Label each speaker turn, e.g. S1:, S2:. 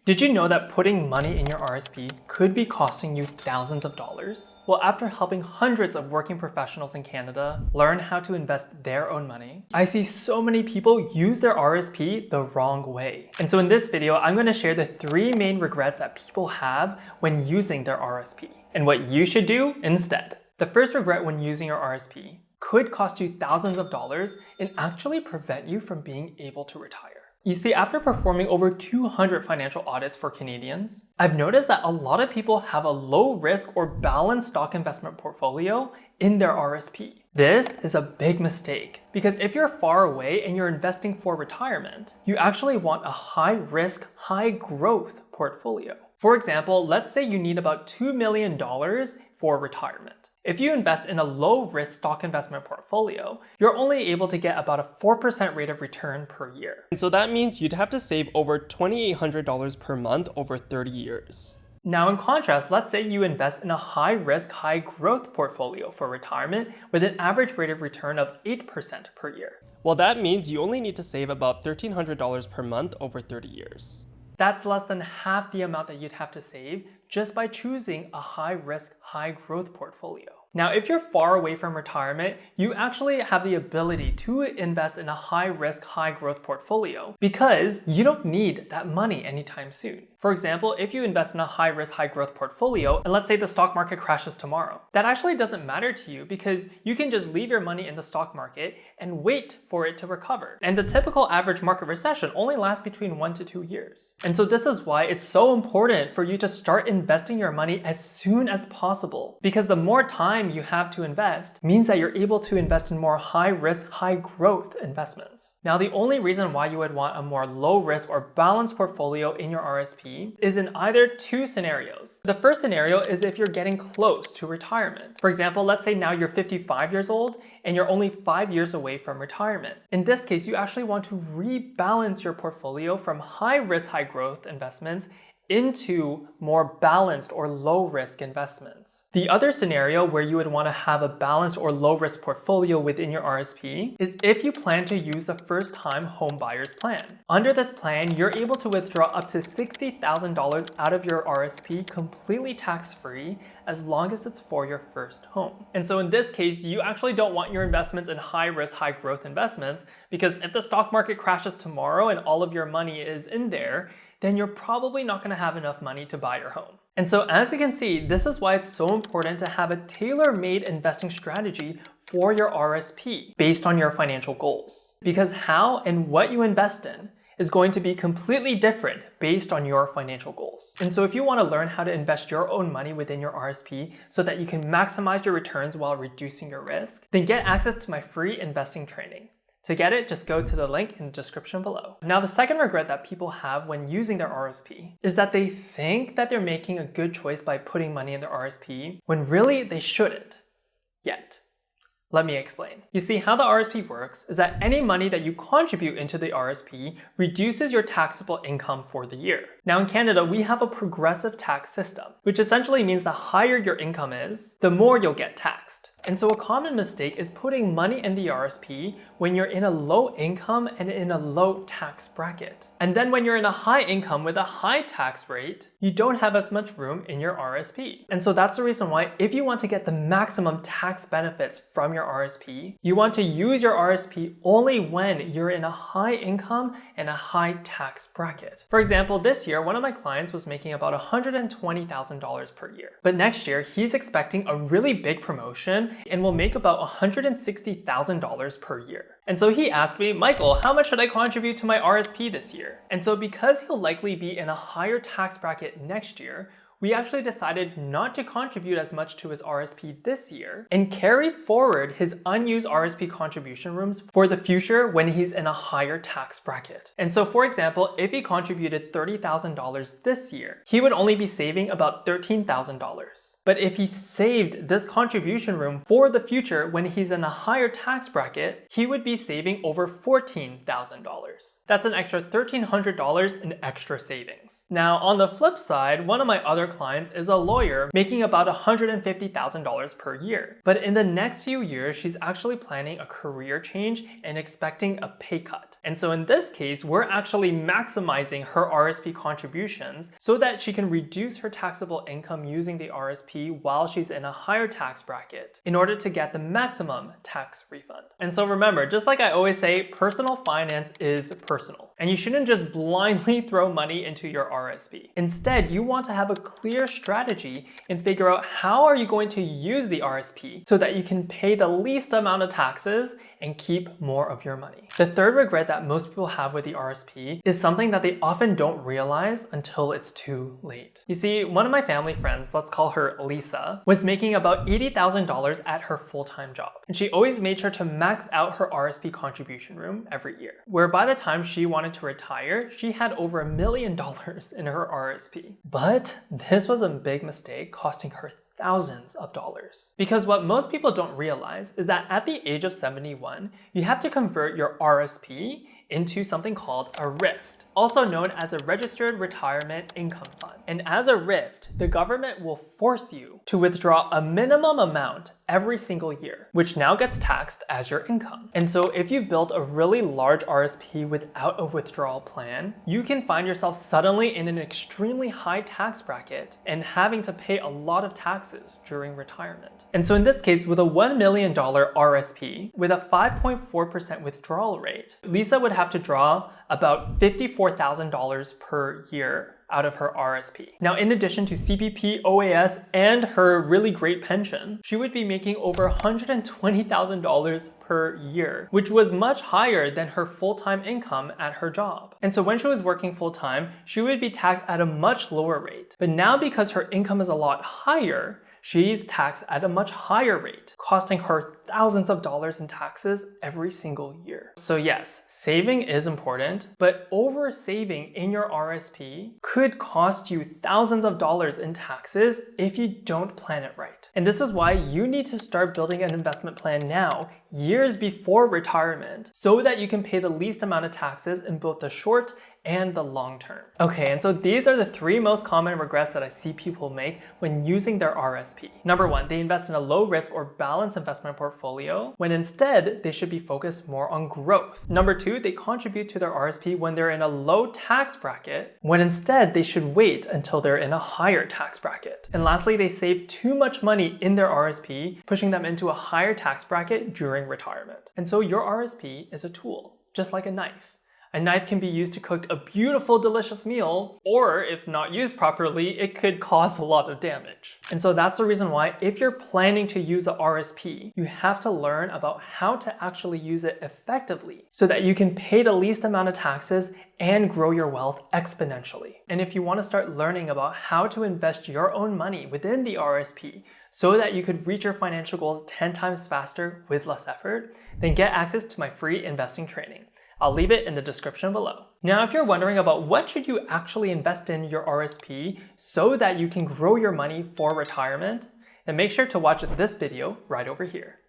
S1: Did you know that putting money in your RSP could be costing you thousands of dollars? Well, after helping hundreds of working professionals in Canada learn how to invest their own money, I see so many people use their RSP the wrong way. And so in this video, I'm going to share the 3 main regrets that people have when using their RSP and what you should do instead. The first regret when using your RSP could cost you thousands of dollars and actually prevent you from being able to retire. You see, after performing over 200 financial audits for Canadians, I've noticed that a lot of people have a low risk or balanced stock investment portfolio in their RSP. This is a big mistake because if you're far away and you're investing for retirement, you actually want a high risk, high growth portfolio. For example, let's say you need about $2 million for retirement. If you invest in a low-risk stock investment portfolio, you're only able to get about a 4% rate of return per year.
S2: And so that means you'd have to save over $2,800 per month over 30 years.
S1: Now in contrast, let's say you invest in a high-risk, high-growth portfolio for retirement with an average rate of return of 8% per year.
S2: Well, that means you only need to save about $1,300 per month over 30 years.
S1: That's less than half the amount that you'd have to save just by choosing a high-risk, high-growth portfolio. Now, if you're far away from retirement, you actually have the ability to invest in a high-risk, high-growth portfolio because you don't need that money anytime soon. For example, if you invest in a high-risk, high-growth portfolio, and let's say the stock market crashes tomorrow, that actually doesn't matter to you because you can just leave your money in the stock market and wait for it to recover. And the typical average market recession only lasts between 1 to 2 years. And so this is why it's so important for you to start investing your money as soon as possible, because the more time you have to invest means that you're able to invest in more high-risk, high-growth investments. Now, the only reason why you would want a more low-risk or balanced portfolio in your RSP is in either 2 scenarios. The first scenario is if you're getting close to retirement. For example, let's say now you're 55 years old and you're only 5 years away from retirement. In this case, you actually want to rebalance your portfolio from high-risk, high-growth investments into more balanced or low-risk investments. The other scenario where you would want to have a balanced or low-risk portfolio within your RSP is if you plan to use the first-time home buyer's plan. Under this plan, you're able to withdraw up to $60,000 out of your RSP completely tax-free as long as it's for your first home. And so in this case, you actually don't want your investments in high-risk, high-growth investments because if the stock market crashes tomorrow and all of your money is in there, then you're probably not going to have enough money to buy your home. And so as you can see, this is why it's so important to have a tailor-made investing strategy for your RSP based on your financial goals. Because how and what you invest in is going to be completely different based on your financial goals. And so if you want to learn how to invest your own money within your RSP so that you can maximize your returns while reducing your risk, then get access to my free investing training. To get it, just go to the link in the description below. Now, the second regret that people have when using their RSP is that they think that they're making a good choice by putting money in their RSP when really they shouldn't yet. Let me explain. You see, how the RSP works is that any money that you contribute into the RSP reduces your taxable income for the year. Now in Canada, we have a progressive tax system, which essentially means the higher your income is, the more you'll get taxed. And so a common mistake is putting money in the RSP when you're in a low income and in a low tax bracket. And then when you're in a high income with a high tax rate, you don't have as much room in your RSP. And so that's the reason why if you want to get the maximum tax benefits from your RSP, you want to use your RSP only when you're in a high income and a high tax bracket. For example, this year, one of my clients was making about $120,000 per year. But next year, he's expecting a really big promotion and will make about $160,000 per year. And so he asked me, Michael, how much should I contribute to my RSP this year? And so because he'll likely be in a higher tax bracket next year, we actually decided not to contribute as much to his RSP this year and carry forward his unused RSP contribution rooms for the future when he's in a higher tax bracket. And so for example, if he contributed $30,000 this year, he would only be saving about $13,000. But if he saved this contribution room for the future when he's in a higher tax bracket, he would be saving over $14,000. That's an extra $1,300 in extra savings. Now, on the flip side, one of my other clients is a lawyer making about $150,000 per year. But in the next few years, she's actually planning a career change and expecting a pay cut. And so in this case, we're actually maximizing her RSP contributions so that she can reduce her taxable income using the RSP while she's in a higher tax bracket in order to get the maximum tax refund. And so remember, just like I always say, personal finance is personal. And you shouldn't just blindly throw money into your RSP. Instead, you want to have a clear strategy and figure out how are you going to use the RSP so that you can pay the least amount of taxes and keep more of your money. The third regret that most people have with the RSP is something that they often don't realize until it's too late. You see, one of my family friends, let's call her Lisa, was making about $80,000 at her full-time job. And she always made sure to max out her RSP contribution room every year, where by the time she wanted to retire, she had over $1 million in her RSP. But this was a big mistake, costing her thousands of dollars. Because what most people don't realize is that at the age of 71, you have to convert your RSP into something called a RIF, also known as a Registered Retirement Income Fund. And as a RIF, the government will force you to withdraw a minimum amount every single year, which now gets taxed as your income. And so if you built a really large RSP without a withdrawal plan, you can find yourself suddenly in an extremely high tax bracket and having to pay a lot of taxes during retirement. And so in this case, with a $1 million RSP with a 5.4% withdrawal rate, Lisa would have to draw about $54,000 per year out of her RSP. Now, in addition to CPP, OAS, and her really great pension, she would be making over $120,000 per year, which was much higher than her full-time income at her job. And so when she was working full-time, she would be taxed at a much lower rate. But now because her income is a lot higher, she's taxed at a much higher rate, costing her thousands of dollars in taxes every single year. So yes, saving is important, but over saving in your RSP could cost you thousands of dollars in taxes if you don't plan it right. And this is why you need to start building an investment plan now, years before retirement, so that you can pay the least amount of taxes in both the short and the long term. Okay, and so these are the 3 most common regrets that I see people make when using their RSP. Number 1, they invest in a low risk or balanced investment portfolio when instead they should be focused more on growth. Number 2, they contribute to their RSP when they're in a low tax bracket when instead they should wait until they're in a higher tax bracket. And lastly, they save too much money in their RSP, pushing them into a higher tax bracket during retirement. And so your RSP is a tool, just like a knife. A knife can be used to cook a beautiful, delicious meal, or if not used properly, it could cause a lot of damage. And so that's the reason why if you're planning to use a RSP, you have to learn about how to actually use it effectively so that you can pay the least amount of taxes and grow your wealth exponentially. And if you want to start learning about how to invest your own money within the RSP so that you could reach your financial goals 10 times faster with less effort, then get access to my free investing training. I'll leave it in the description below. Now, if you're wondering about what should you actually invest in your RSP so that you can grow your money for retirement, then make sure to watch this video right over here.